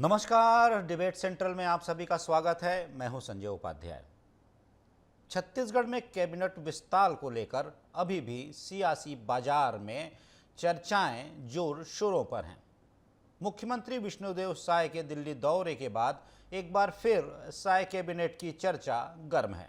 नमस्कार, debate central में आप सभी का स्वागत है। मैं हूं संजय उपाध्याय। छत्तीसगढ़ में कैबिनेट विस्तार को लेकर अभी भी सियासी बाजार में चर्चाएं जोर शोरों पर हैं। मुख्यमंत्री विष्णुदेव साय के दिल्ली दौरे के बाद एक बार फिर साय कैबिनेट की चर्चा गर्म है।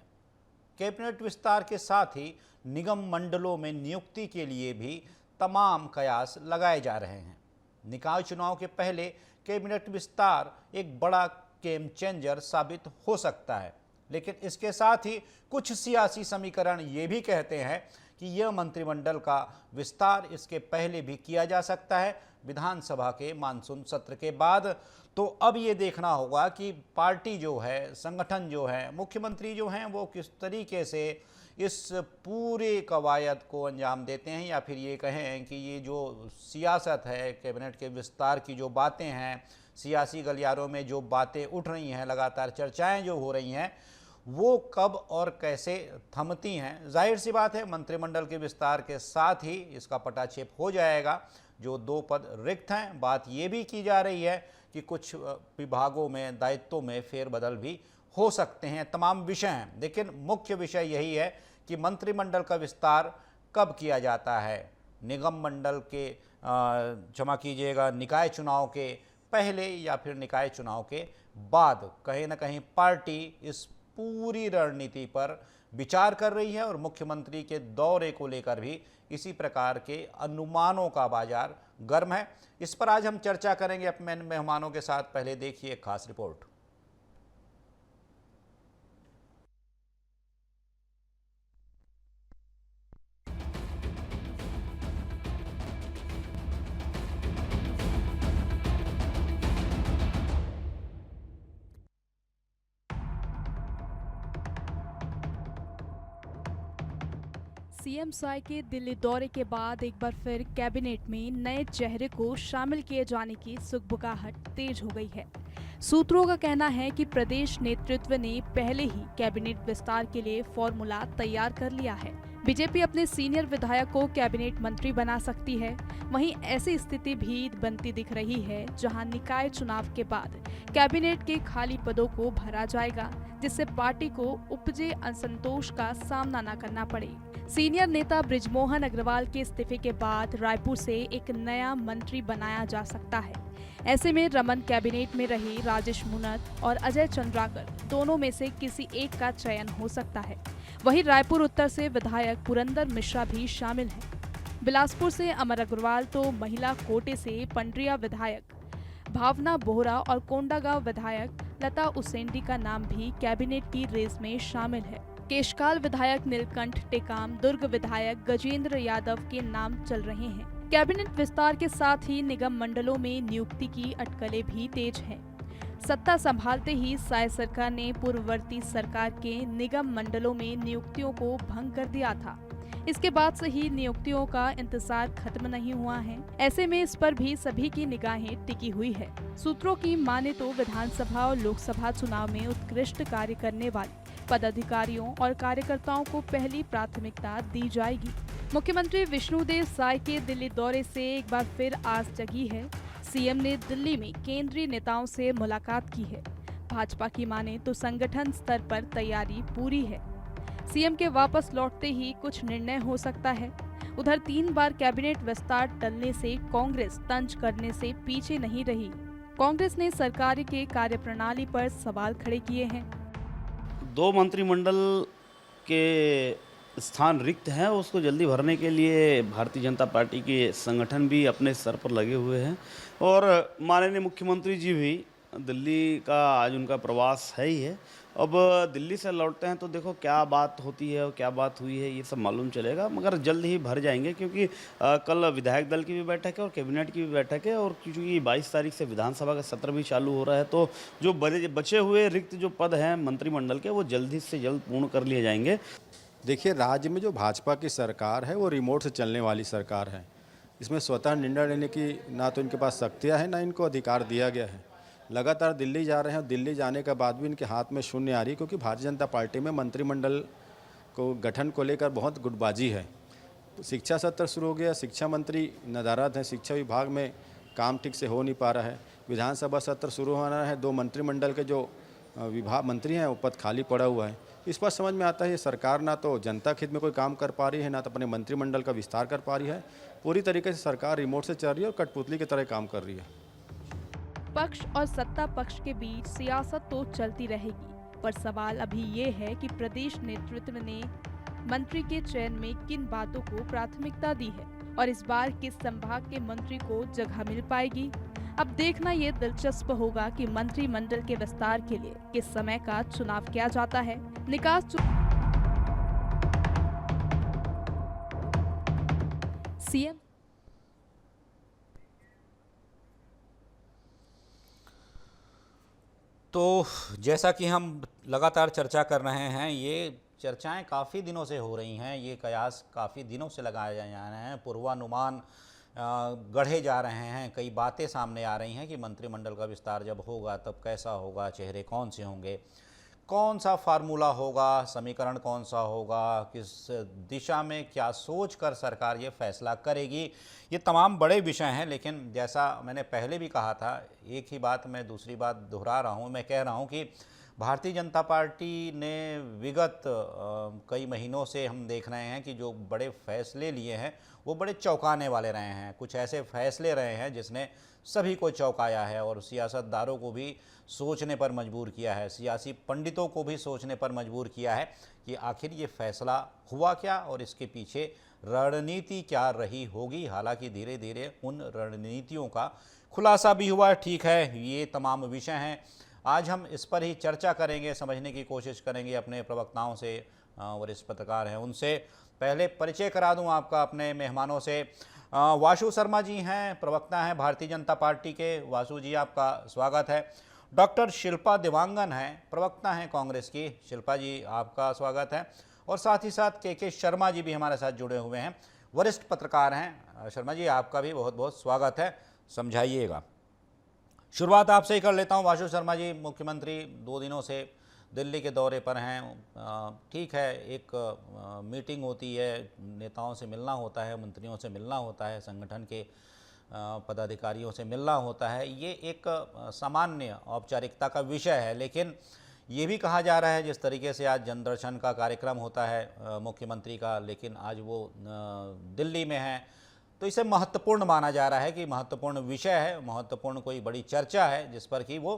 कैबिनेट विस्तार के साथ ही निगम मंडलों में नियुक्ति के लिए भी तमाम कयास लगाए जा रहे हैं। निकाय चुनाव के पहले कैबिनेट विस्तार एक बड़ा गेम चेंजर साबित हो सकता है, लेकिन इसके साथ ही कुछ सियासी समीकरण ये भी कहते हैं कि यह मंत्रिमंडल का विस्तार इसके पहले भी किया जा सकता है, विधानसभा के मानसून सत्र के बाद। तो अब ये देखना होगा कि पार्टी जो है, संगठन जो है, मुख्यमंत्री जो हैं, वो किस तरीके से इस पूरे कवायद को अंजाम देते हैं, या फिर ये कहें कि ये जो सियासत है, कैबिनेट के विस्तार की जो बातें हैं, सियासी गलियारों में जो बातें उठ रही हैं, लगातार चर्चाएं जो हो रही हैं, वो कब और कैसे थमती हैं। जाहिर सी बात है, मंत्रिमंडल के विस्तार के साथ ही इसका पटाक्षेप हो जाएगा। जो 2 पद रिक्त हैं, बात ये भी की जा रही है कि कुछ विभागों में, दायित्वों में फेरबदल भी हो सकते हैं। तमाम विषय हैं, लेकिन मुख्य विषय यही है कि मंत्रिमंडल का विस्तार कब किया जाता है। निगम मंडल के क्षमा कीजिएगा, निकाय चुनाव के पहले या फिर निकाय चुनाव के बाद। कहीं ना कहीं पार्टी इस पूरी रणनीति पर विचार कर रही है और मुख्यमंत्री के दौरे को लेकर भी इसी प्रकार के अनुमानों का बाजार गर्म है। इस पर आज हम चर्चा करेंगे अपने मेहमानों के साथ। पहले देखिए एक खास रिपोर्ट। सीएम साय के दिल्ली दौरे के बाद एक बार फिर कैबिनेट में नए चेहरे को शामिल किए जाने की सुगबुगाहट तेज हो गई है। सूत्रों का कहना है कि प्रदेश नेतृत्व ने पहले ही कैबिनेट विस्तार के लिए फॉर्मूला तैयार कर लिया है। बीजेपी अपने सीनियर विधायक को कैबिनेट मंत्री बना सकती है। वहीं ऐसी स्थिति भी बनती दिख रही है जहां निकाय चुनाव के बाद कैबिनेट के खाली पदों को भरा जाएगा, जिससे पार्टी को उपजे असंतोष का सामना न करना पड़े। सीनियर नेता बृजमोहन अग्रवाल के इस्तीफे के बाद रायपुर से एक नया मंत्री बनाया जा सकता है। ऐसे में रमन कैबिनेट में रहे राजेश मुनत और अजय चंद्राकर दोनों में से किसी एक का चयन हो सकता है। वहीं रायपुर उत्तर से विधायक पुरंदर मिश्रा भी शामिल हैं। बिलासपुर से अमर अग्रवाल तो महिला कोटे से पंड्रिया विधायक भावना बोहरा और कोंडागांव विधायक लता उसेंडी का नाम भी कैबिनेट की रेस में शामिल है। केशकाल विधायक नीलकंठ टेकाम, दुर्ग विधायक गजेंद्र यादव के नाम चल रहे हैं। कैबिनेट विस्तार के साथ ही निगम मंडलों में नियुक्ति की अटकलें भी तेज हैं। सत्ता संभालते ही साय सरकार ने पूर्ववर्ती सरकार के निगम मंडलों में नियुक्तियों को भंग कर दिया था। इसके बाद से ही नियुक्तियों का इंतजार खत्म नहीं हुआ है। ऐसे में इस पर भी सभी की निगाहें टिकी हुई है। सूत्रों की माने तो विधानसभा और लोकसभा चुनाव में उत्कृष्ट कार्य करने वाले पदाधिकारियों और कार्यकर्ताओं को पहली प्राथमिकता दी जाएगी। मुख्यमंत्री विष्णुदेव साय के दिल्ली दौरे से एक बार फिर आस जगी है। सीएम ने दिल्ली में केंद्रीय नेताओं से मुलाकात की है। भाजपा की माने तो संगठन स्तर पर तैयारी पूरी है। सीएम के वापस लौटते ही कुछ निर्णय हो सकता है। उधर 3 बार कैबिनेट विस्तार टलने से कांग्रेस तंज करने से पीछे नहीं रही। कांग्रेस ने सरकार के कार्यप्रणाली पर सवाल खड़े किए हैं। 2 मंत्रिमंडल के स्थान रिक्त हैं, उसको जल्दी भरने के लिए भारतीय जनता पार्टी के संगठन भी अपने स्तर पर लगे हुए हैं और माननीय मुख्यमंत्री जी भी दिल्ली का आज उनका प्रवास है ही है। अब दिल्ली से लौटते हैं तो देखो क्या बात होती है और क्या बात हुई है, ये सब मालूम चलेगा, मगर जल्द ही भर जाएंगे क्योंकि कल विधायक दल की भी बैठक है और कैबिनेट की भी बैठक है और क्योंकि 22 तारीख से विधानसभा का सत्र भी चालू हो रहा है, तो जो बचे हुए रिक्त जो पद हैं मंत्रिमंडल के, वो जल्द से जल्द पूर्ण कर लिए जाएंगे। देखिए, राज्य में जो भाजपा की सरकार है वो रिमोट से चलने वाली सरकार है। इसमें स्वतः निर्णय लेने की ना तो इनके पास शक्तियाँ हैं, ना इनको अधिकार दिया गया है। लगातार दिल्ली जा रहे हैं और दिल्ली जाने के बाद भी इनके हाथ में शून्य आ रही, क्योंकि भारतीय जनता पार्टी में मंत्रिमंडल को गठन को लेकर बहुत गुटबाजी है। शिक्षा सत्र शुरू हो गया, शिक्षा मंत्री नदारद हैं, शिक्षा विभाग में काम ठीक से हो नहीं पा रहा है। विधानसभा सत्र शुरू होना है, 2 मंत्रिमंडल के जो विभाग मंत्री हैं वो पद खाली पड़ा हुआ है। इस पर समझ में आता है ये सरकार ना तो जनता के हित में कोई काम कर पा रही है, ना तो अपने मंत्रिमंडल का विस्तार कर पा रही है। पूरी तरीके से सरकार रिमोट से चल रही है और कठपुतली की तरह काम कर रही है। पक्ष और सत्ता पक्ष के बीच सियासत तो चलती रहेगी, पर सवाल अभी ये है कि प्रदेश नेतृत्व ने मंत्री के चयन में किन बातों को प्राथमिकता दी है और इस बार किस संभाग के मंत्री को जगह मिल पाएगी। अब देखना ये दिलचस्प होगा कि मंत्रिमंडल के विस्तार के लिए किस समय का चुनाव किया जाता है। निकास सीएम तो जैसा कि हम लगातार चर्चा कर रहे हैं, ये चर्चाएं काफ़ी दिनों से हो रही हैं, ये कयास काफ़ी दिनों से लगाए जा रहे हैं, पूर्वानुमान गढ़े जा रहे हैं, कई बातें सामने आ रही हैं कि मंत्रिमंडल का विस्तार जब होगा तब कैसा होगा, चेहरे कौन से होंगे, कौन सा फार्मूला होगा, समीकरण कौन सा होगा, किस दिशा में क्या सोच कर सरकार ये फैसला करेगी। ये तमाम बड़े विषय हैं, लेकिन जैसा मैंने पहले भी कहा था, एक ही बात मैं दूसरी बात दोहरा रहा हूँ। मैं कह रहा हूँ कि भारतीय जनता पार्टी ने विगत कई महीनों से हम देख रहे हैं कि जो बड़े फैसले लिए हैं वो बड़े चौंकाने वाले रहे हैं। कुछ ऐसे फैसले रहे हैं जिसने सभी को चौंकाया है और सियासतदारों को भी सोचने पर मजबूर किया है, सियासी पंडितों को भी सोचने पर मजबूर किया है कि आखिर ये फैसला हुआ क्या और इसके पीछे रणनीति क्या रही होगी। हालांकि धीरे धीरे उन रणनीतियों का खुलासा भी हुआ। ठीक है, ये तमाम विषय हैं, आज हम इस पर ही चर्चा करेंगे, समझने की कोशिश करेंगे अपने प्रवक्ताओं से, वरिष्ठ पत्रकार हैं उनसे। पहले परिचय करा दूं आपका अपने मेहमानों से। वासु शर्मा जी हैं, प्रवक्ता हैं भारतीय जनता पार्टी के। वासु जी, आपका स्वागत है। डॉक्टर शिल्पा देवांगन हैं, प्रवक्ता हैं कांग्रेस की। शिल्पा जी, आपका स्वागत है। और साथ ही साथ के शर्मा जी भी हमारे साथ जुड़े हुए हैं, वरिष्ठ पत्रकार हैं। शर्मा जी, आपका भी बहुत बहुत स्वागत है, समझाइएगा। शुरुआत आपसे ही कर लेता हूं। वासु शर्मा जी, मुख्यमंत्री 2 दिनों से दिल्ली के दौरे पर हैं। ठीक है, एक मीटिंग होती है, नेताओं से मिलना होता है, मंत्रियों से मिलना होता है, संगठन के पदाधिकारियों से मिलना होता है, ये एक सामान्य औपचारिकता का विषय है। लेकिन ये भी कहा जा रहा है, जिस तरीके से आज जनदर्शन का कार्यक्रम होता है मुख्यमंत्री का, लेकिन आज वो दिल्ली में है, तो इसे महत्वपूर्ण माना जा रहा है कि महत्वपूर्ण विषय है, महत्वपूर्ण कोई बड़ी चर्चा है जिस पर कि वो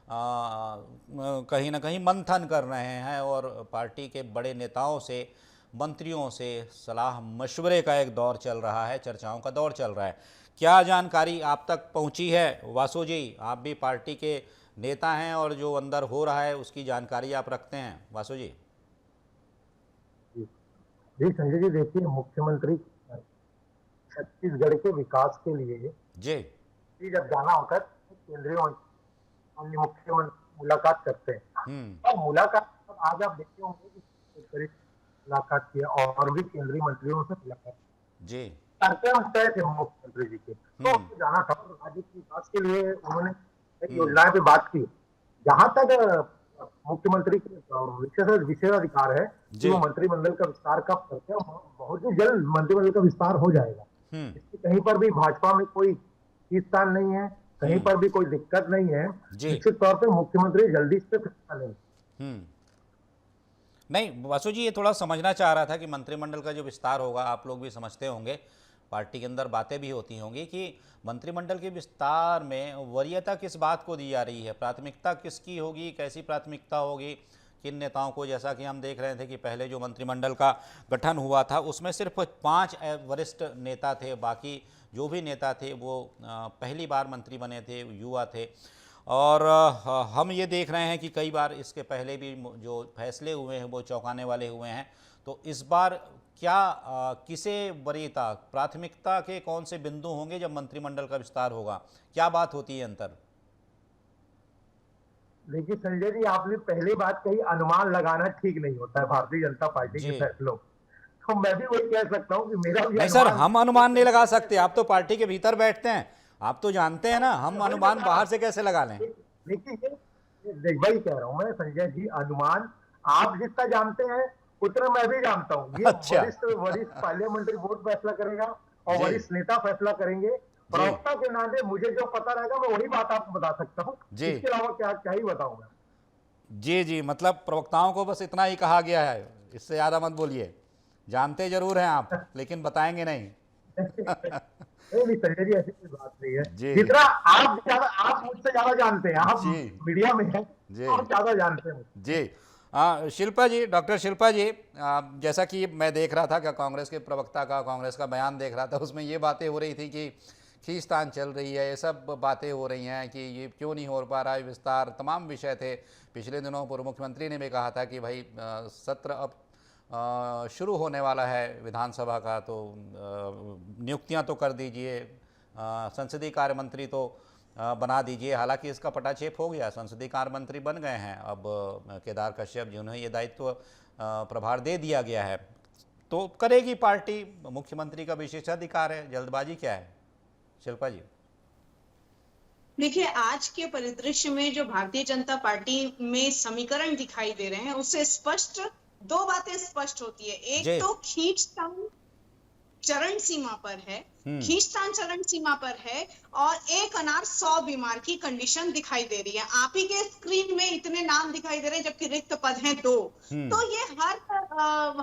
कहीं ना कहीं मंथन कर रहे हैं और पार्टी के बड़े नेताओं से, मंत्रियों से सलाह मशवरे का एक दौर चल रहा है, चर्चाओं का दौर चल रहा है। क्या जानकारी आप तक पहुंची है वासु जी? आप भी पार्टी के नेता हैं और जो अंदर हो रहा है उसकी जानकारी आप रखते हैं, वासु जी। जी संजय जी, देखिए, मुख्यमंत्री छत्तीसगढ़ के विकास के लिए जी जब जाना होता है केंद्रीय अन्य मुख्यमंत्री मुलाकात करते हैं। और मुलाकात आज आप देखते होंगे कि मुलाकात किया और भी केंद्रीय मंत्रियों से मुलाकात जी कार्यक्रम तय थे मुख्यमंत्री जी के, तो जाना था। राज्य के विकास के लिए उन्होंने योजनाएं पे बात की। जहां तक मुख्यमंत्री के विशेषाधिकार है कि वो मंत्रिमंडल का विस्तार कब करते हैं, बहुत ही जल्द मंत्रिमंडल का विस्तार हो जाएगा। इसकी कहीं पर भी भाजपा में कोई खींचतान नहीं है, कहीं पर भी कोई दिक्कत नहीं है। निश्चित तौर पे मुख्यमंत्री जल्दी इस पे फैसला लेंगे। नहीं वासु जी, ये थोड़ा समझना चाह रहा था कि मंत्रिमंडल का जो विस्तार होगा, आप लोग भी समझते होंगे, पार्टी के अंदर बातें भी होती होंगी कि मंत्रिमंडल के विस्तार में वरीयता किस बात को दी जा रही है, प्राथमिकता किसकी होगी, कैसी प्राथमिकता होगी, किन नेताओं को। जैसा कि हम देख रहे थे कि पहले जो मंत्रिमंडल का गठन हुआ था उसमें सिर्फ 5 वरिष्ठ नेता थे, बाकी जो भी नेता थे वो पहली बार मंत्री बने थे, युवा थे। और हम ये देख रहे हैं कि कई बार इसके पहले भी जो फैसले हुए हैं वो चौंकाने वाले हुए हैं। तो इस बार क्या किसे वरीयता, प्राथमिकता के कौन से बिंदु होंगे जब मंत्रिमंडल का विस्तार होगा, क्या बात होती है अंतर? देखिए संजय जी, आपने पहली बात कही, अनुमान लगाना ठीक नहीं होता है भारतीय जनता पार्टी के फैसलों। तो मैं भी वही कह सकता हूँ कि मेरा भी नहीं सर, हम अनुमान नहीं लगा सकते, आप तो पार्टी के भीतर बैठते हैं, आप तो जानते हैं ना, हम अनुमान बाहर से कैसे लगा लें? देखिए, वही कह रहा हूँ मैं संजय जी, अनुमान आप जितना जानते हैं उतना मैं भी जानता हूँ। ये अच्छा। वरिष्ठ पार्लियामेंट्री बोर्ड फैसला करेगा और वरिष्ठ नेता फैसला करेंगे प्रवक्ता के नाते मुझे जो पता रहेगा मैं वही बात आपको बता सकता हूँ। जी। इसके अलावा क्या क्या ही बताऊं मैं। जी जी, मतलब प्रवक्ताओं को बस इतना ही कहा गया है, इससे ज़्यादा मत बोलिए। जानते जरूर हैं आप, लेकिन बताएंगे नहीं। नहीं संजय जी, ऐसी कोई बात नहीं है। जी जितना आप मुझसे ज्यादा जानते हैं, आप जी मीडिया में हैं, जी आप ज्यादा जानते हैं। जी। शिल्पा जी, डॉक्टर शिल्पा जी, जैसा कि मैं देख रहा था कि कांग्रेस के प्रवक्ता का, कांग्रेस का बयान देख रहा था, उसमें ये बातें हो रही थी कि खींचतान चल रही है, ये सब बातें हो रही हैं कि ये क्यों नहीं हो पा रहा है विस्तार, तमाम विषय थे। पिछले दिनों पूर्व मुख्यमंत्री ने भी कहा था कि भाई सत्र अब शुरू होने वाला है विधानसभा का, तो नियुक्तियां तो कर दीजिए, संसदीय कार्य मंत्री तो बना दीजिए। हालांकि इसका पटाक्षेप हो गया, संसदीय कार्य मंत्री बन गए हैं अब केदार कश्यप जी, उन्हें ये दायित्व प्रभार दे दिया गया है। तो करेगी पार्टी, मुख्यमंत्री का विशेषाधिकार है, जल्दबाजी क्या है शिल्पा जी? देखिए, आज के परिदृश्य में जो भारतीय जनता पार्टी में समीकरण दिखाई दे रहे हैं, उससे स्पष्ट दो बातें स्पष्ट होती है। एक तो खींचतान चरण सीमा पर है, खींचतान चरण सीमा पर है, और एक अनार 100 बीमार की कंडीशन दिखाई दे रही है। आप ही के स्क्रीन में इतने नाम दिखाई दे रहे हैं, जबकि रिक्त पद हैं 2। तो ये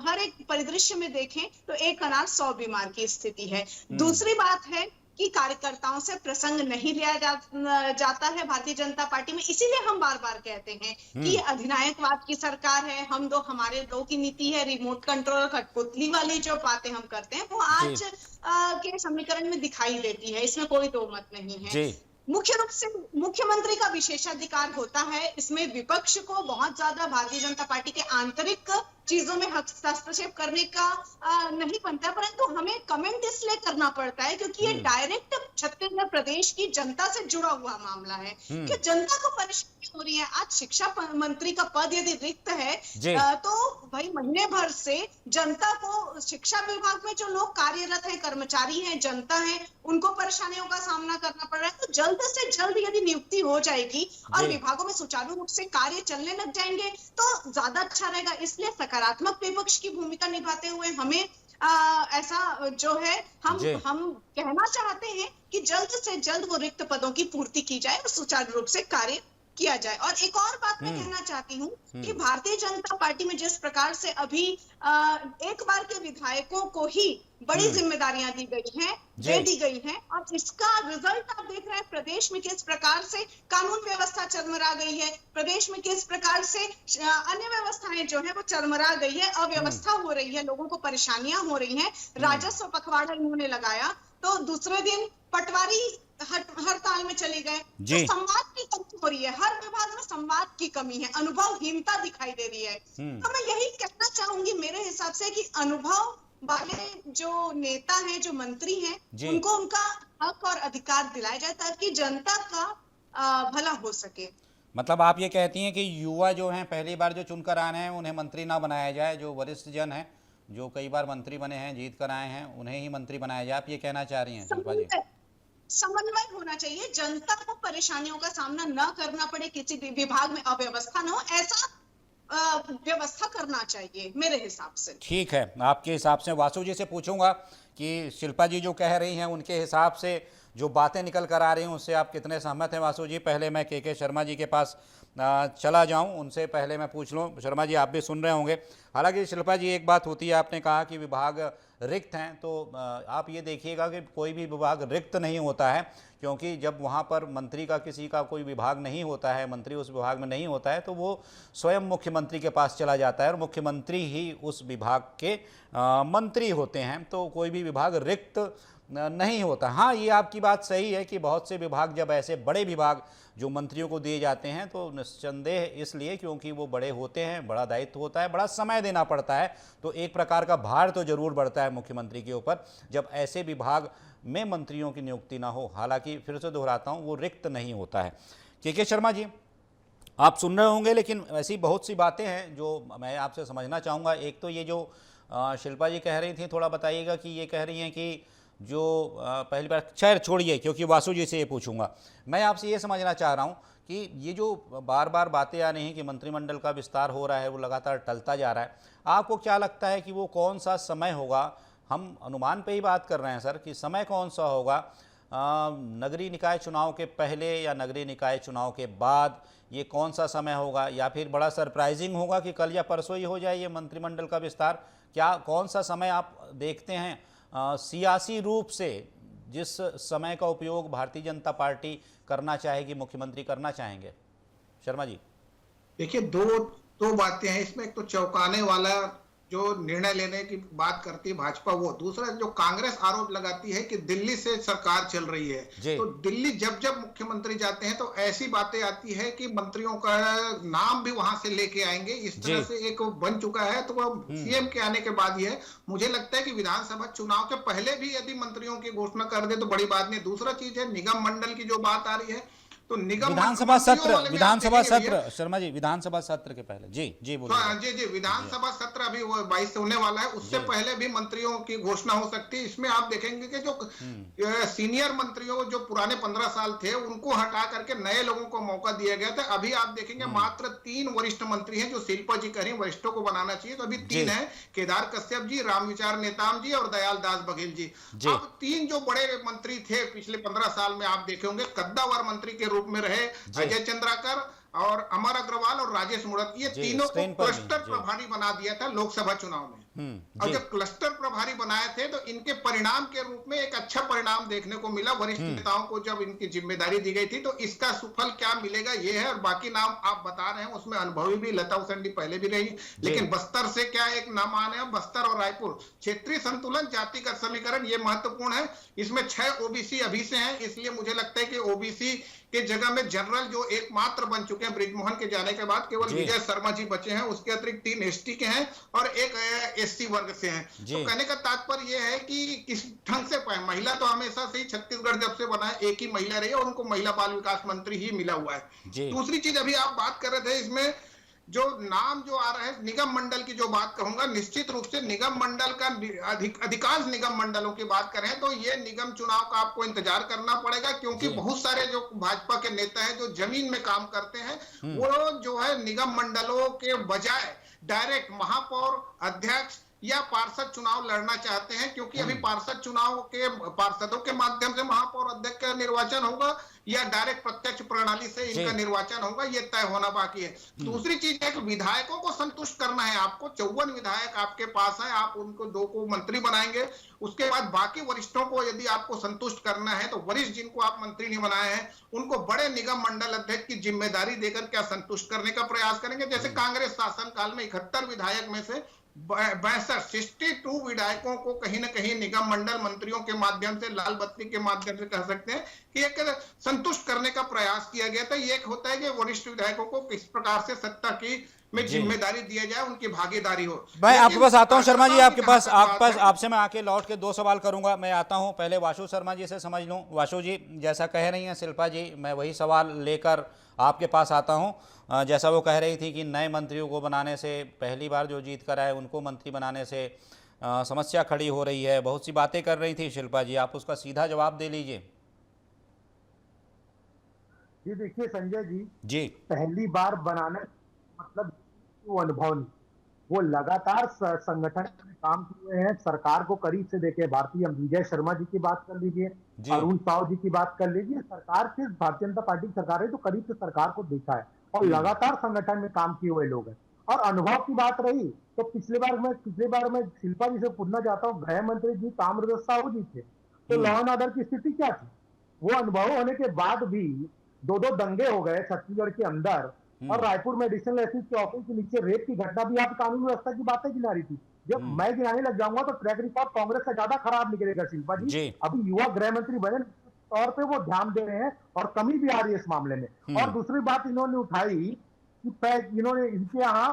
हर एक परिदृश्य में देखें तो एक अनार 100 बीमार की स्थिति है। दूसरी बात है कि कार्यकर्ताओं से प्रसंग नहीं लिया जाता है भारतीय जनता पार्टी में। इसीलिए हम बार बार कहते हैं कि अधिनायकवाद की सरकार है, हम दो हमारे दो की नीति है, रिमोट कंट्रोल, कठपुतली वाली जो बातें हम करते हैं वो आज के समीकरण में दिखाई देती है, इसमें कोई दो मत नहीं है। मुख्य रूप से मुख्यमंत्री का विशेषाधिकार होता है, इसमें विपक्ष को बहुत ज्यादा भारतीय जनता पार्टी के आंतरिक चीजों में हस्तक्षेप करने का नहीं बनता है, परंतु हमें कमेंट इसलिए करना पड़ता है क्योंकि ये डायरेक्ट छत्तीसगढ़ प्रदेश की जनता से जुड़ा हुआ मामला है कि जनता को परेशानी हो रही है। आज शिक्षा मंत्री का पद यदि रिक्त है तो भाई महीने भर से जनता को, शिक्षा विभाग में जो लोग कार्यरत हैं, कर्मचारी हैं, जनता है, उनको परेशानियों का सामना करना पड़ रहा है। तो जल्द से जल्द यदि नियुक्ति हो जाएगी और विभागों में सुचारू रूप से कार्य चलने लग जाएंगे तो ज्यादा अच्छा रहेगा। इसलिए सकारात्मक विपक्ष की भूमिका निभाते हुए हमें ऐसा जो है हम कहना चाहते हैं कि जल्द से जल्द वो रिक्त पदों की पूर्ति की जाए और सुचारू रूप से कार्य किया जाए। और एक और बात मैं कहना चाहती हूँ कि भारतीय जनता पार्टी में जिस प्रकार से अभी एक बार के विधायकों को ही बड़ी जिम्मेदारियां दी गई हैं, दे दी गई हैं, और इसका रिजल्ट आप देख रहे हैं प्रदेश में किस प्रकार से कानून व्यवस्था चरमरा गई है, प्रदेश में किस प्रकार से अन्य व्यवस्थाएं जो है वो चरमरा गई है, अव्यवस्था हो रही है, लोगों को परेशानियां हो रही हैं। राजस्व पखवाड़ा इन्होंने लगाया तो दूसरे दिन पटवारी हड़ताल में चले गए। तो संवाद की कमी हो रही है, हर विभाग में संवाद की कमी है, अनुभवहीनता दिखाई दे रही है। तो मैं यही कहना चाहूंगी मेरे हिसाब से कि अनुभव वाले जो नेता हैं, जो मंत्री हैं, उनको उनका हक और अधिकार दिलाया जाए ताकि जनता का भला हो सके। मतलब आप ये कहती हैं कि युवा जो हैं, पहली बार जो चुनकर आए हैं, उन्हें मंत्री ना बनाया जाए, जो वरिष्ठ जन हैं, जो कई बार मंत्री बने हैं, जीत कर आए हैं, उन्हें ही मंत्री बनाया जाए, आप ये कहना चाह रही हैं शिल्पा जी? समन्वय होना चाहिए, जनता को परेशानियों का सामना न करना पड़े, किसी भी विभाग में अव्यवस्था न हो, ऐसा व्यवस्था करना चाहिए मेरे हिसाब से। ठीक है, आपके हिसाब से। वासु जी से पूछूंगा कि शिल्पा जी जो कह रही हैं उनके हिसाब से जो बातें निकल कर आ रही हैं उससे आप कितने सहमत हैं वासु जी? पहले मैं के शर्मा जी के पास चला जाऊं, उनसे पहले मैं पूछ लूं। शर्मा जी, आप भी सुन रहे होंगे। हालांकि शिल्पा जी, एक बात होती है, आपने कहा कि विभाग रिक्त हैं, तो आप ये देखिएगा कि कोई भी विभाग रिक्त नहीं होता है, क्योंकि जब वहाँ पर मंत्री का किसी का कोई विभाग नहीं होता है, मंत्री उस विभाग में नहीं होता है, तो वो स्वयं मुख्यमंत्री के पास चला जाता है और मुख्यमंत्री ही उस विभाग के मंत्री होते हैं। तो कोई भी विभाग रिक्त नहीं होता। हाँ, ये आपकी बात सही है कि बहुत से विभाग, जब ऐसे बड़े विभाग जो मंत्रियों को दिए जाते हैं, तो निस्संदेह इसलिए क्योंकि वो बड़े होते हैं, बड़ा दायित्व होता है, बड़ा समय देना पड़ता है, तो एक प्रकार का भार तो जरूर बढ़ता है मुख्यमंत्री के ऊपर जब ऐसे विभाग में मंत्रियों की नियुक्ति ना हो। हालांकि फिर से दोहराता हूँ, वो रिक्त नहीं होता है। के शर्मा जी, आप सुन रहे होंगे, लेकिन ऐसी बहुत सी बातें हैं जो मैं आपसे समझना चाहूँगा। एक तो ये जो शिल्पा जी कह रही थी, थोड़ा बताइएगा कि ये कह रही हैं कि जो पहली बार, खैर छोड़िए, क्योंकि वासु जी से ये पूछूंगा। मैं आपसे ये समझना चाह रहा हूँ कि ये जो बार बार बातें आ रही हैं कि मंत्रिमंडल का विस्तार हो रहा है, वो लगातार टलता जा रहा है, आपको क्या लगता है कि वो कौन सा समय होगा? हम अनुमान पे ही बात कर रहे हैं सर, कि समय कौन सा होगा नगरीय निकाय चुनाव के पहले या नगरीय निकाय चुनाव के बाद ये कौन सा समय होगा, या फिर बड़ा सरप्राइजिंग होगा कि कल या परसों ही हो जाए ये मंत्रिमंडल का विस्तार? क्या कौन सा समय आप देखते हैं सियासी रूप से, जिस समय का उपयोग भारतीय जनता पार्टी करना चाहेगी, मुख्यमंत्री करना चाहेंगे? शर्मा जी। देखिए, दो बातें हैं इसमें। एक तो चौंकाने वाला जो निर्णय लेने की बात करती है भाजपा, वो दूसरा जो कांग्रेस आरोप लगाती है कि दिल्ली से सरकार चल रही है। तो दिल्ली जब जब मुख्यमंत्री जाते हैं तो ऐसी बातें आती है कि मंत्रियों का नाम भी वहां से लेके आएंगे, इस तरह से एक बन चुका है। तो वो सीएम के आने के बाद ही है। मुझे लगता है कि विधानसभा चुनाव के पहले भी यदि मंत्रियों की घोषणा कर दे तो बड़ी बात नहीं। दूसरा चीज है निगम मंडल की जो बात आ रही है, तो निगम विधानसभा सत्र शर्मा जी, विधानसभा सत्र के पहले जी बोलिए। जी विधानसभा सत्र अभी वो 22 से होने वाला है, उससे पहले भी मंत्रियों की घोषणा हो सकती है। इसमें आप देखेंगे कि जो सीनियर मंत्रियों जो पुराने 15 साल थे उनको हटा करके नए लोगों को मौका दिया गया था। अभी आप देखेंगे मात्र 3 वरिष्ठ मंत्री हैं, जो शिल्पा जी कह रही वरिष्ठों को बनाना चाहिए, तो अभी 3 है, केदार कश्यप जी, रामविचार नेताम जी और दयाल दास बघेल जी। अब 3 जो बड़े मंत्री थे पिछले 15 साल में, आप देखे होंगे कद्दावर मंत्री के रूप में रहे अजय चंद्राकर और अमर अग्रवाल और राजेश मूणत, ये तीनों को क्लस्टर प्रभारी बना दिया था लोकसभा चुनाव में। और जब क्लस्टर प्रभारी बनाए थे तो इनके परिणाम के रूप में एक अच्छा परिणाम देखने को मिला। वरिष्ठ नेताओं को जब इनकी जिम्मेदारी दी गई थी, तो इसका सुफल क्या मिलेगा ये है। और बाकी नाम आप बता रहे हैं, उसमें अनुभवी भी लता उसेंडी पहले भी रही, लेकिन बस्तर से क्या एक नाम आने हैं, बस्तर और रायपुर। क्षेत्रीय संतुलन, जातिगत समीकरण, ये महत्वपूर्ण है। इसमें 6 ओबीसी अभी से हैं, इसलिए मुझे लगता है कि ओबीसी के जगह में जनरल जो एकमात्र बन चुके हैं ब्रिजमोहन के जाने के बाद, केवल विजय शर्मा जी बचे हैं। उसके अतिरिक्त 3 एसटी के हैं और एक एससी वर्ग से हैं। तो कहने का तात्पर्य यह है कि किस ढंग से पाए, महिला तो हमेशा से ही छत्तीसगढ़ जब से बना है एक ही महिला रही है और उनको महिला बाल विकास मंत्री ही मिला हुआ है। दूसरी चीज अभी आप बात कर रहे थे, इसमें जो नाम जो आ रहा है निगम मंडल की जो बात कहूंगा, निश्चित रूप से निगम मंडल का अधिकांश निगम मंडलों की बात करें तो ये निगम चुनाव का आपको इंतजार करना पड़ेगा, क्योंकि बहुत सारे जो भाजपा के नेता हैं जो जमीन में काम करते हैं, वो जो है निगम मंडलों के बजाय डायरेक्ट महापौर, अध्यक्ष या पार्षद चुनाव लड़ना चाहते हैं। क्योंकि अभी पार्षद चुनाव के पार्षदों के माध्यम से महापौर अध्यक्ष का निर्वाचन होगा या डायरेक्ट प्रत्यक्ष प्रणाली से इनका निर्वाचन होगा, ये तय होना बाकी है। दूसरी चीज है कि विधायकों को संतुष्ट करना है आपको। 54 विधायक आपके पास है, आप उनको 2 को मंत्री बनाएंगे। उसके बाद बाकी वरिष्ठों को यदि आपको संतुष्ट करना है तो वरिष्ठ जिनको आप मंत्री नहीं बनाए हैं उनको बड़े निगम मंडल अध्यक्ष की जिम्मेदारी देकर क्या संतुष्ट करने का प्रयास करेंगे। जैसे कांग्रेस शासन काल में 71 विधायक में से 62 विधायकों को कहीं ना कहीं निगम मंडल मंत्रियों के माध्यम से, लाल बत्ती के माध्यम से कह सकते हैं कि एक संतुष्ट करने का प्रयास किया गया था। ये एक होता है कि वरिष्ठ विधायकों को किस प्रकार से सत्ता की में जिम्मेदारी दिया जाए, उनकी भागीदारी हो। मैं आपके पास आता हूं शर्मा जी, आपके पास आपसे मैं आके लौट के 2 सवाल करूंगा। मैं आता हूं, पहले वासु शर्मा जी से समझ लूं। वासु जी, जैसा कह रही हैं शिल्पा जी, मैं वही सवाल लेकर आपके पास आता हूं। जैसा वो कह रही थी कि नए मंत्रियों को बनाने से, पहली बार जो जीत कर आए उनको मंत्री बनाने से समस्या खड़ी हो रही है, बहुत सी बातें कर रही थी शिल्पा जी, आप उसका सीधा जवाब दे लीजिए। जी देखिए संजय जी, पहली बार बनाने मतलब वो अनुभव नहीं, वो लगातार संगठन में काम किए हैं, सरकार को करीब से देखे। भारतीय विजय शर्मा जी की बात कर लीजिए, अरुण साव जी की बात कर लीजिए, सरकार से भारतीय जनता पार्टी की सरकार है तो करीब से सरकार को देखा है और लगातार संगठन में काम किए हुए लोग हैं। और अनुभव की बात रही तो पिछले बार मैं शिल्पा जी से पूछना चाहता हूँ, गृह मंत्री जी ताम्रध्वज साहू जी थे, तो लॉ एंड ऑर्डर की स्थिति क्या थी? वो अनुभव होने के बाद भी 2 दंगे हो गए छत्तीसगढ़ के अंदर, और रायपुर में एडिशनल एसपी के ऑफिस के नीचे रेप की घटना भी आप कानून व्यवस्था की बातें गिना रही थी। जब मैं गिनाने लग जाऊंगा तो ट्रैक रिकॉर्ड कांग्रेस का ज्यादा खराब निकलेगा शिल्पा जी। अभी युवा गृह मंत्री बने तौर पे वो ध्यान दे रहे हैं और कमी भी आ रही है इस मामले में। और दूसरी बात इन्होंने उठाई कि इन्होंने इनके यहाँ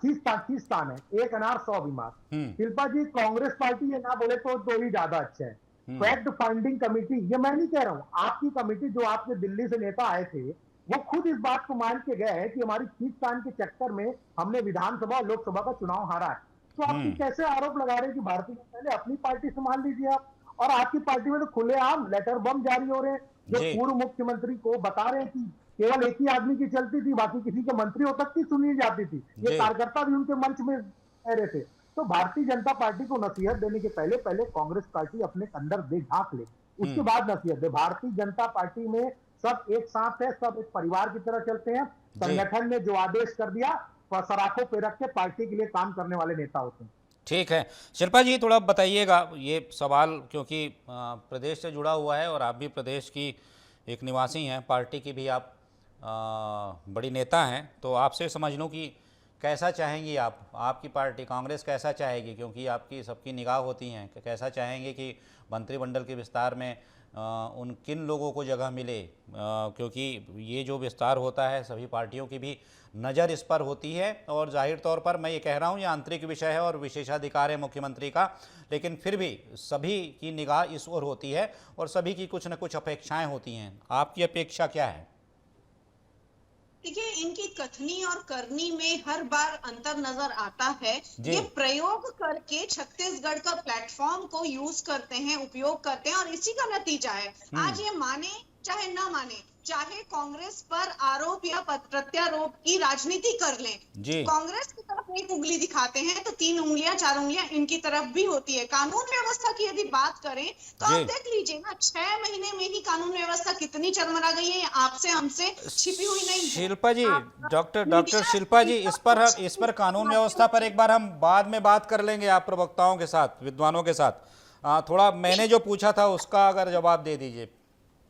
30 स्थान है, 1 अनार 100 बीमार। शिल्पा जी, कांग्रेस पार्टी ये ना बोले तो 2 ही ज्यादा अच्छे हैं। फैक्ट फाइंडिंग कमेटी, ये मैं नहीं कह रहा हूं, आपकी कमेटी जो आपके दिल्ली से नेता आए थे वो खुद इस बात को मान के गए हैं कि हमारी 30 स्थान के चक्कर में हमने विधानसभा और लोकसभा का चुनाव हारा है। तो आप कैसे आरोप लगा रहे हैं कि भारतीय जनता ने अपनी पार्टी संभाल लीजिए आप, और आपकी पार्टी में तो खुलेआम लेटर बम जारी हो रहे हैं जो पूर्व मुख्यमंत्री को बता रहे हैं कि केवल एक ही आदमी की चलती थी, बाकी किसी के मंत्री हो तक की सुनी जाती थी। ये कार्यकर्ता भी उनके मंच में कह रहे थे। तो भारतीय जनता पार्टी को नसीहत देने के पहले कांग्रेस पार्टी अपने अंदर देख झांक ले उसके बाद नसीहत दे। भारतीय जनता पार्टी में सब एक साथ है, सब एक परिवार की तरह चलते हैं। संगठन ने जो आदेश कर दिया, सराखों पे रख के पार्टी के लिए काम करने वाले नेता होते हैं। ठीक है शिल्पा जी, थोड़ा बताइएगा ये सवाल, क्योंकि प्रदेश से जुड़ा हुआ है और आप भी प्रदेश की एक निवासी हैं, पार्टी की भी आप बड़ी नेता हैं, तो आपसे समझ लूँ कि कैसा चाहेंगी आप, आपकी पार्टी कांग्रेस कैसा चाहेगी, क्योंकि आपकी सबकी निगाह होती हैं, कैसा चाहेंगे कि मंत्रिमंडल के विस्तार में उन किन लोगों को जगह मिले, क्योंकि ये जो विस्तार होता है सभी पार्टियों की भी नज़र इस पर होती है, और जाहिर तौर पर मैं ये कह रहा हूँ ये आंतरिक विषय है और विशेषाधिकार है मुख्यमंत्री का, लेकिन फिर भी सभी की निगाह इस ओर होती है और सभी की कुछ न कुछ अपेक्षाएं होती हैं। आपकी अपेक्षा क्या है? देखिए, इनकी कथनी और करनी में हर बार अंतर नजर आता है। ये प्रयोग करके छत्तीसगढ़ का प्लेटफॉर्म को यूज करते हैं, उपयोग करते हैं, और इसी का नतीजा है आज ये माने चाहे ना माने, चाहे कांग्रेस पर आरोप या प्रत्यारोप की राजनीति कर लें, कांग्रेस की तरफ एक उंगली दिखाते हैं तो 3 उंगलियां 4 उंगलियां इनकी तरफ भी होती है। कानून व्यवस्था की यदि बात करें तो आप देख लीजिए ना, 6 महीने में ही कानून व्यवस्था कितनी चरमरा गई है, आपसे हमसे छिपी हुई नहीं है। शिल्पा जी, डॉक्टर शिल्पा जी, इस पर कानून व्यवस्था पर एक बार हम बाद में बात कर लेंगे आप प्रवक्ताओं के साथ, विद्वानों के साथ। थोड़ा मैंने जो पूछा था उसका अगर जवाब दे दीजिए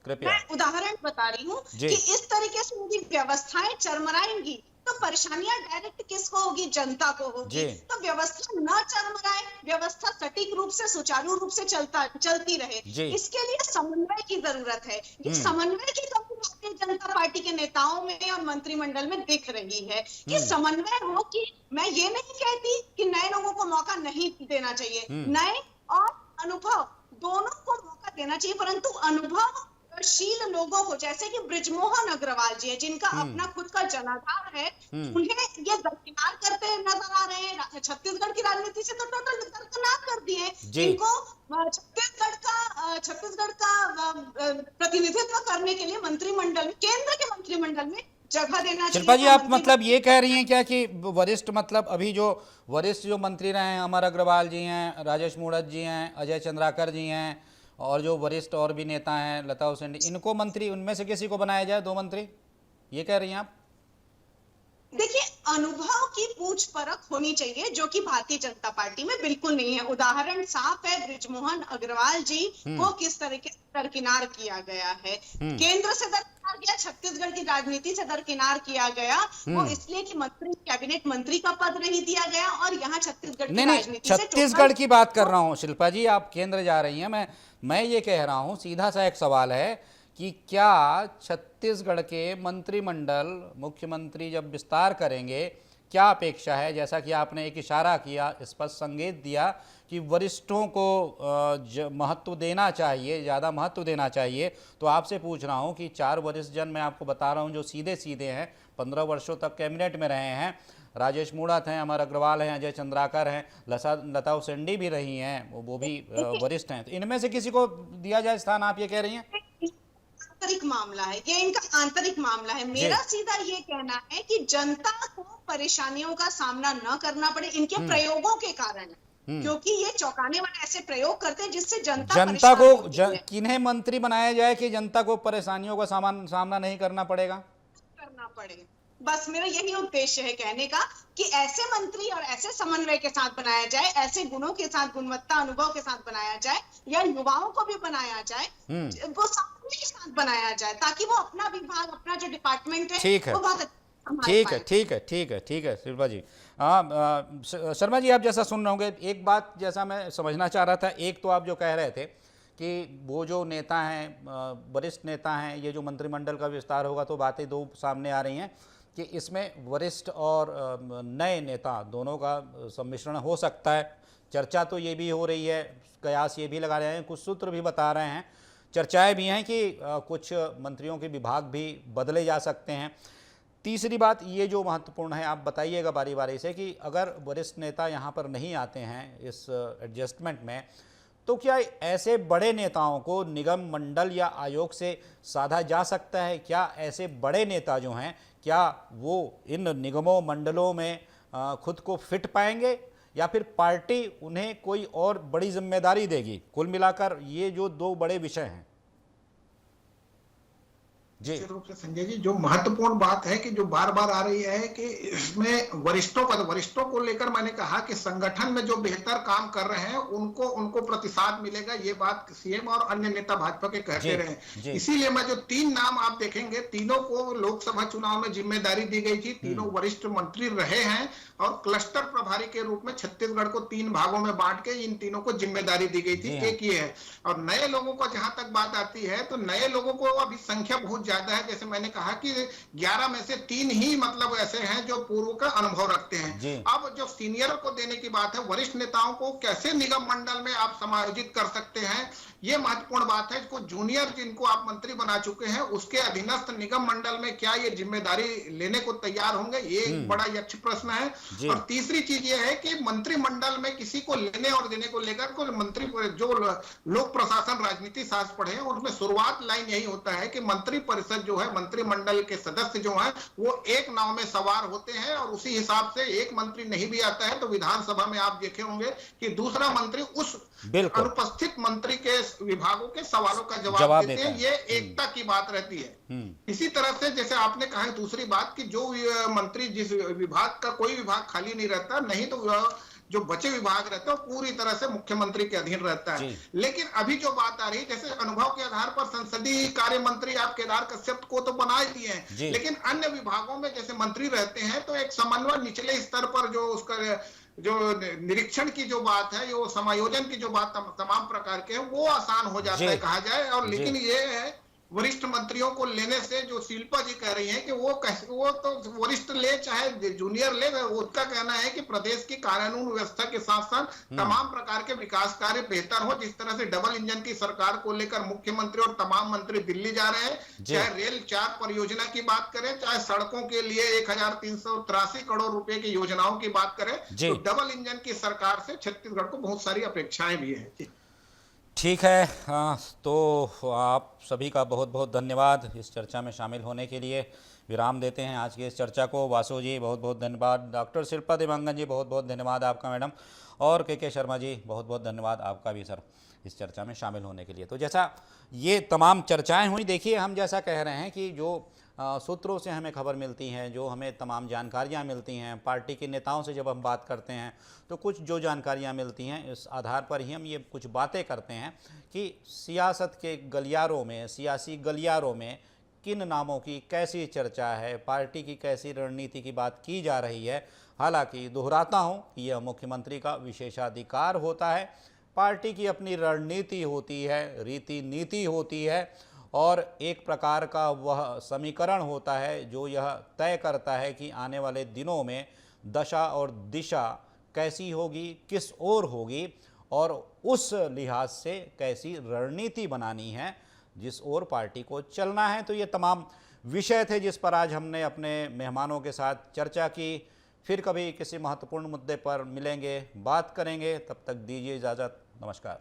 कृपया। मैं उदाहरण बता रही हूँ कि इस तरीके से यदि व्यवस्थाएं चरमराएंगी तो परेशानियां डायरेक्ट किसको होगी? जनता को होगी। तो व्यवस्था न चरमराए, व्यवस्था सटीक रूप से सुचारू रूप से चलती रहे, इसके लिए समन्वय की जरूरत है। ये समन्वय की कमी भारतीय जनता पार्टी के नेताओं में और मंत्रिमंडल में दिख रही है कि समन्वय हो। कि मैं ये नहीं कहती कि नए लोगों को मौका नहीं देना चाहिए, नए और अनुभव दोनों को मौका देना चाहिए, परंतु अनुभवशील लोगों को, जैसे कि बृजमोहन अग्रवाल जी है जिनका अपना खुद का जनाधार है, उन्हें ये दरकिनार करते नजर आ रहे हैं। छत्तीसगढ़ की राजनीति से तो टोटल दरकिनार कर दिए। इनको छत्तीसगढ़ का प्रतिनिधित्व करने के लिए मंत्रिमंडल में, केंद्र के मंत्रिमंडल में जगह देना चाहिए। शिल्पा जी, आप मतलब ये कह रही हैं क्या कि वरिष्ठ, मतलब अभी जो वरिष्ठ जो मंत्री रहे हैं, अमर अग्रवाल जी हैं, राजेश मूणत जी हैं, अजय चंद्राकर जी हैं, और जो वरिष्ठ और भी नेता हैं, लता उसेंडी, इनको मंत्री, उनमें से किसी को बनाया जाए 2 मंत्री, ये कह रही हैं आप? देखिए, अनुभव की पूछ परख होनी चाहिए, जो कि भारतीय जनता पार्टी में बिल्कुल नहीं है। उदाहरण साफ है, बृजमोहन अग्रवाल जी को किस तरीके से दरकिनार किया गया है। केंद्र से दरकिनार किया, छत्तीसगढ़ की राजनीति से दरकिनार किया गया, वो इसलिए कि मंत्री, कैबिनेट मंत्री का पद नहीं दिया गया, और यहाँ छत्तीसगढ़ की राजनीति से छत्तीसगढ़ की बात कर रहा हूँ शिल्पा जी, आप केंद्र जा रही हैं। मैं ये कह रहा हूँ, सीधा सा एक सवाल है कि क्या छत्तीसगढ़ के मंत्रिमंडल, मुख्यमंत्री जब विस्तार करेंगे, क्या अपेक्षा है? जैसा कि आपने एक इशारा किया, स्पष्ट संकेत दिया कि वरिष्ठों को महत्व देना चाहिए, ज़्यादा महत्व देना चाहिए, तो आपसे पूछ रहा हूं कि 4 वरिष्ठ जन मैं आपको बता रहा हूं जो सीधे सीधे हैं, 15 वर्षों तक कैबिनेट में रहे हैं, राजेश मूणत हैं, अमर अग्रवाल हैं, अजय चंद्राकर हैं, लता उसेंडी भी रही हैं, वो भी वरिष्ठ हैं, तो इनमें से किसी को दिया जाए स्थान, आप ये कह रही हैं? आंतरिक मामला है, ये इनका आंतरिक मामला है। मेरा सीधा ये कहना है कि जनता को परेशानियों का सामना न करना पड़े इनके प्रयोगों के कारण, क्योंकि ये चौंकाने वाले ऐसे प्रयोग करते हैं जिससे जनता को किन्हें मंत्री बनाया जाए कि जनता को परेशानियों का सामना नहीं करना पड़ेगा, करना पड़े। बस मेरा यही उद्देश्य है कहने का कि ऐसे मंत्री और ऐसे समन्वय के साथ बनाया जाए, ऐसे गुणों के साथ, गुणवत्ता अनुभव के साथ बनाया जाए, या युवाओं को भी बनाया जाए, वो समन्वय के साथ बनाया जाए, ताकि वो अपना विभाग, अपना जो डिपार्टमेंट है वो बहुत ठीक है शिल्पा जी। शर्मा जी, आप जैसा सुन रहे होंगे, एक बात जैसा मैं समझना चाह रहा था, एक तो आप जो कह रहे थे कि वो जो नेता हैं, वरिष्ठ नेता हैं, ये जो मंत्रिमंडल का विस्तार होगा तो बातें 2 सामने आ रही हैं कि इसमें वरिष्ठ और नए नेता दोनों का सम्मिश्रण हो सकता है। चर्चा तो ये भी हो रही है, कयास ये भी लगा रहे हैं, कुछ सूत्र भी बता रहे हैं, चर्चाएं भी हैं कि कुछ मंत्रियों के विभाग भी बदले जा सकते हैं। तीसरी बात ये जो महत्वपूर्ण है, आप बताइएगा बारी बारी से, कि अगर वरिष्ठ नेता यहाँ पर नहीं आते हैं इस एडजस्टमेंट में, तो क्या ऐसे बड़े नेताओं को निगम मंडल या आयोग से साधा जा सकता है? क्या ऐसे बड़े नेता जो हैं, क्या वो इन निगमों मंडलों में खुद को फिट पाएंगे, या फिर पार्टी उन्हें कोई और बड़ी जिम्मेदारी देगी? कुल मिलाकर ये जो दो बड़े विषय हैं। जी निश्चित रूप से संजय जी, जो महत्वपूर्ण बात है कि जो बार बार आ रही है कि इसमें वरिष्ठों को लेकर मैंने कहा कि संगठन में जो बेहतर काम कर रहे हैं उनको प्रतिसाद मिलेगा, ये बात सीएम और अन्य नेता भाजपा के कहते रहे। इसीलिए मैं जो 3 नाम आप देखेंगे, तीनों को लोकसभा चुनाव में जिम्मेदारी दी गई थी, तीनों वरिष्ठ मंत्री रहे हैं और क्लस्टर प्रभारी के रूप में छत्तीसगढ़ को 3 भागों में बांट के इन तीनों को जिम्मेदारी दी गई थी। एक ये है। और नए लोगों को जहां तक बात आती है तो नए लोगों को अभी संख्या बहुत ज्यादा है। जैसे मैंने कहा कि 11 में से 3 ही मतलब ऐसे हैं जो पूर्व का अनुभव रखते हैं। अब जो सीनियरों को देने की बात है, वरिष्ठ नेताओं को कैसे निगम मंडल में आप समायोजित कर सकते हैं, ये महत्वपूर्ण बात है। इसको जूनियर जिनको आप मंत्री बना चुके हैं उसके अधीनस्थ निगम मंडल में क्या ये जिम्मेदारी लेने को तैयार होंगे, ये एक बड़ा यक्ष प्रश्न है। और तीसरी चीज ये है कि मंत्रिमंडल में किसी को लेने और देने को लेकर को मंत्री जो लोक प्रशासन राजनीति शास्त्र पढ़े हैं उसमें शुरुआत लाइन यही होता है कि मंत्री परिषद जो है, मंत्रिमंडल के सदस्य जो हैं वो एक नाव में सवार होते हैं और उसी हिसाब से एक मंत्री नहीं भी आता है तो विधानसभा में आप देखे होंगे कि दूसरा मंत्री उस अनुपस्थित मंत्री के विभागों के सवालों का जवाब देते हैं। ये एकता की बात रहती है। इसी तरह से जैसे आपने कहा दूसरी बात कि जो मंत्री जिस विभाग का कोई विभाग खाली नहीं रहता, नहीं तो जो बचे विभाग रहते हैं पूरी तरह से मुख्यमंत्री के अधीन रहता है। लेकिन अभी जो बात आ रही है, जैसे अनुभव के आधार पर संसदीय कार्य मंत्री आप केदार कश्यप को तो बना ही दिए हैं, लेकिन अन्य विभागों में जैसे मंत्री रहते हैं तो एक समन्वय निचले स्तर पर जो उसका जो निरीक्षण की जो बात है, जो समायोजन की जो बात तमाम प्रकार के है वो आसान हो जाता है कहा जाए। और लेकिन ये है वरिष्ठ मंत्रियों को लेने से जो शिल्पा जी कह रही हैं कि वो तो वरिष्ठ ले चाहे जूनियर ले, उसका कहना है कि प्रदेश की कानून व्यवस्था के साथ साथ तमाम प्रकार के विकास कार्य बेहतर हो। जिस तरह से डबल इंजन की सरकार को लेकर मुख्यमंत्री और तमाम मंत्री दिल्ली जा रहे हैं, चाहे रेल 4 परियोजना की बात करें, चाहे सड़कों के लिए 1383 करोड़ रुपए की योजनाओं की बात करें, तो डबल इंजन की सरकार से छत्तीसगढ़ को बहुत सारी अपेक्षाएं भी है। ठीक है, तो आप सभी का बहुत बहुत धन्यवाद इस चर्चा में शामिल होने के लिए। विराम देते हैं आज की इस चर्चा को। वासु जी बहुत बहुत धन्यवाद, डॉक्टर शिल्पा देवांगन जी बहुत बहुत धन्यवाद आपका मैडम, और के शर्मा जी बहुत बहुत धन्यवाद आपका भी सर इस चर्चा में शामिल होने के लिए। तो जैसा ये तमाम चर्चाएं हुई, देखिए हम जैसा कह रहे हैं कि जो सूत्रों से हमें खबर मिलती है, जो हमें तमाम जानकारियां मिलती हैं, पार्टी के नेताओं से जब हम बात करते हैं तो कुछ जो जानकारियां मिलती हैं इस आधार पर ही हम ये कुछ बातें करते हैं कि सियासत के गलियारों में, सियासी गलियारों में किन नामों की कैसी चर्चा है, पार्टी की कैसी रणनीति की बात की जा रही है। हालांकि दोहराता हूँ, यह मुख्यमंत्री का विशेषाधिकार होता है, पार्टी की अपनी रणनीति होती है, रीति नीति होती है और एक प्रकार का वह समीकरण होता है जो यह तय करता है कि आने वाले दिनों में दशा और दिशा कैसी होगी, किस ओर होगी और उस लिहाज से कैसी रणनीति बनानी है, जिस ओर पार्टी को चलना है। तो ये तमाम विषय थे जिस पर आज हमने अपने मेहमानों के साथ चर्चा की। फिर कभी किसी महत्वपूर्ण मुद्दे पर मिलेंगे, बात करेंगे, तब तक दीजिए इजाज़त। नमस्कार।